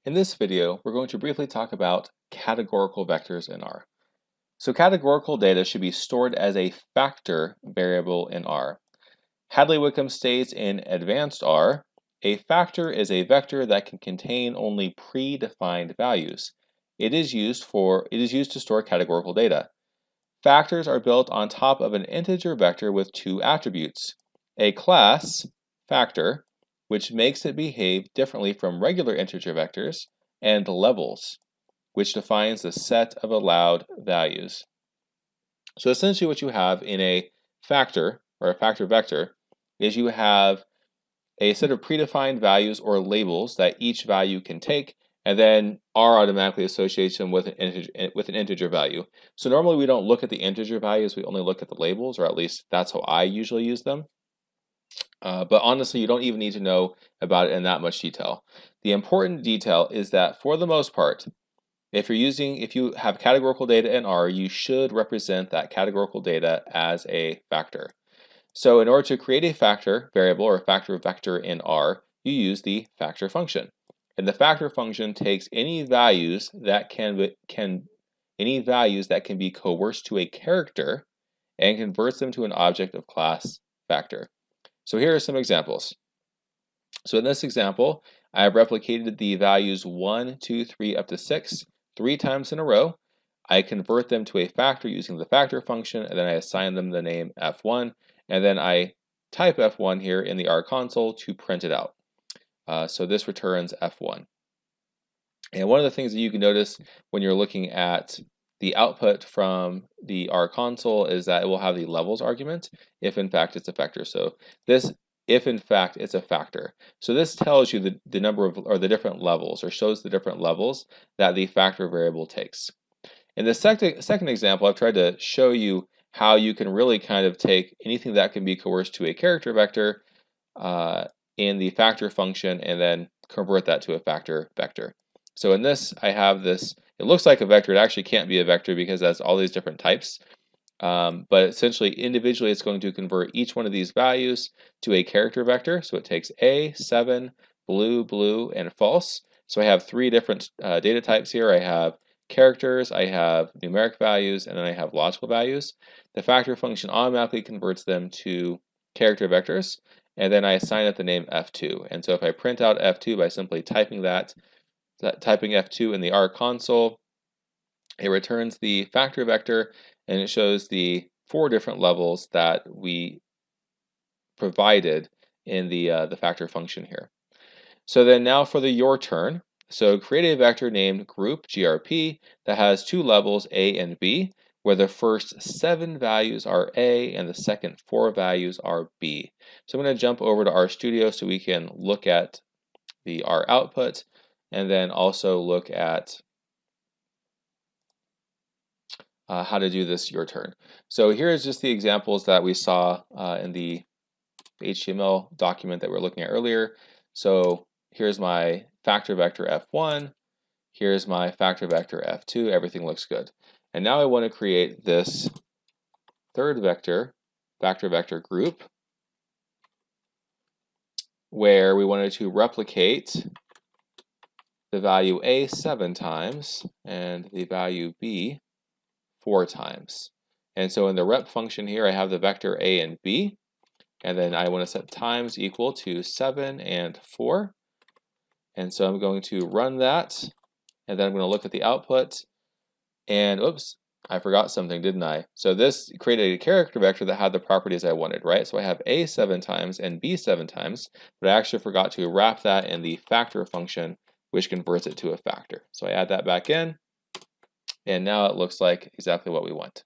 In this video, we're going to briefly talk about categorical vectors in R. So categorical data should be stored as a factor variable in R. Hadley-Wickham states in Advanced R, a factor is a vector that can contain only predefined values. It is used to store categorical data. Factors are built on top of an integer vector with two attributes: a class, factor, which makes it behave differently from regular integer vectors, and levels, which defines the set of allowed values. So essentially what you have in a factor, or a factor vector, is you have a set of predefined values or labels that each value can take, and then R automatically associates them with an integer value. So normally we don't look at the integer values, we only look at the labels, or at least that's how I usually use them. But honestly, you don't even need to know about it in that much detail. The important detail is that for the most part, if you have categorical data in R, you should represent that categorical data as a factor. So in order to create a factor variable or a factor vector in R, you use the factor function. And the factor function takes any values that can be coerced to a character and converts them to an object of class factor. So here are some examples. So in this example, I have replicated the values 1, 2, 3, up to 6 3 times in a row. I convert them to a factor using the factor function, and then I assign them the name f1, and then I type f1 here in the R console to print it out. So this returns f1. And one of the things that you can notice when you're looking at the output from the R console is that it will have the levels argument if in fact it's a factor. So this, if in fact it's a factor. So this tells you the number of, or the different levels, or shows the different levels that the factor variable takes. In the second example, I've tried to show you how you can really kind of take anything that can be coerced to a character vector in the factor function and then convert that to a factor vector. So in this, I have this, it looks like a vector. It actually can't be a vector because it has all these different types. But essentially, individually, it's going to convert each one of these values to a character vector. So it takes A, 7, blue, blue, and false. So I have three different data types here. I have characters, I have numeric values, and then I have logical values. The factor function automatically converts them to character vectors, and then I assign it the name f2. And so if I print out f2 by simply typing f2 in the R console, it returns the factor vector, and it shows the 4 different levels that we provided in the factor function here. So then now for the your turn. So create a vector named group grp that has 2 levels A and B, where the first 7 values are A and the second 4 values are B. So I'm going to jump over to RStudio so we can look at the R output and then also look at how to do this your turn. So here's just the examples that we saw in the HTML document that we were looking at earlier. So here's my factor vector f1, here's my factor vector f2, everything looks good. And now I want to create this third vector, factor vector group, where we wanted to replicate the value A 7 times and the value B 4 times. And so in the rep function here, I have the vector A and B, and then I want to set times equal to 7 and 4. And so I'm going to run that, and then I'm going to look at the output, and oops, I forgot something, didn't I? So this created a character vector that had the properties I wanted, right? So I have A 7 times and B 7 times, but I actually forgot to wrap that in the factor function, which converts it to a factor. So I add that back in, and now it looks like exactly what we want.